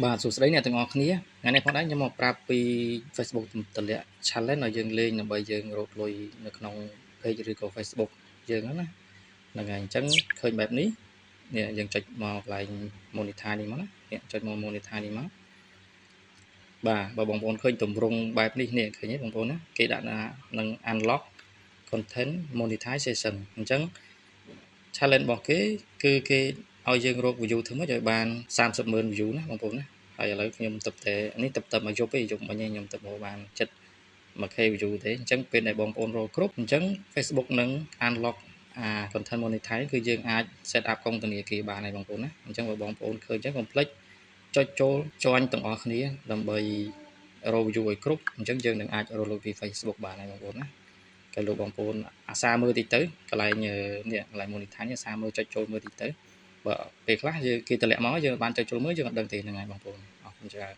បាទសួស្តីអ្នកទាំងអស់គ្នាថ្ងៃនេះផងដែរខ្ញុំមកប្រាប់ពី Facebook ទម្លាក់ challenge ឲ្យយើងលេងដើម្បីយើងរកលុយនៅក្នុង page ឬក៏ Facebook យើងហ្នឹងណាហ្នឹងហើយអញ្ចឹងឃើញបែបនេះនេះយើងចុចមកកន្លែង monetize នេះមកណានេះចុចមក monetize នេះមកបាទបើបងប្អូនឃើញទម្រង់បែបនេះនេះឃើញទេបងប្អូនណាគេដាក់ថានឹង unlock content monetization អញ្ចឹង challenge របស់គេគឺគេឲ្យយើងរក view ធ្វើម៉េចឲ្យបាន 30,000 view ណាបងប្អូនណាហើយឥឡូវខ្ញុំទឹកតែនេះទឹកមកយប់ទេយប់មិញខ្ញុំទឹកមកបានចិត្ត 1k view ទេអញ្ចឹងពេលដែលបងប្អូនរកគ្រប់អញ្ចឹង Facebook នឹង unlock content monetize គឺយើងអាច set up កុងធនាគារបានហើយបងប្អូនណាអញ្ចឹងបើបងប្អូនឃើញអញ្ចឹងកុំភ្លេចចុចចូល join ទាំងអស់គ្នាដើម្បីរក view ឲ្យគ្រប់អញ្ចឹងយើងនឹងអាចរកលុយពី Facebook បានហើយបងប្អូនណាក៏លោកបងប្អូនអាសាមើលតិចទៅកន្លែងនេះកន្លែង monetize អាសាមើលចុចចូលមើលតិចទៅបើពេលខ្លះយើងគេតម្លាក់មកយើងបានចុចចូលមើលយើងអត់ដឹងទេហ្នឹងហើយបងប្អូនអរគុណច្រើន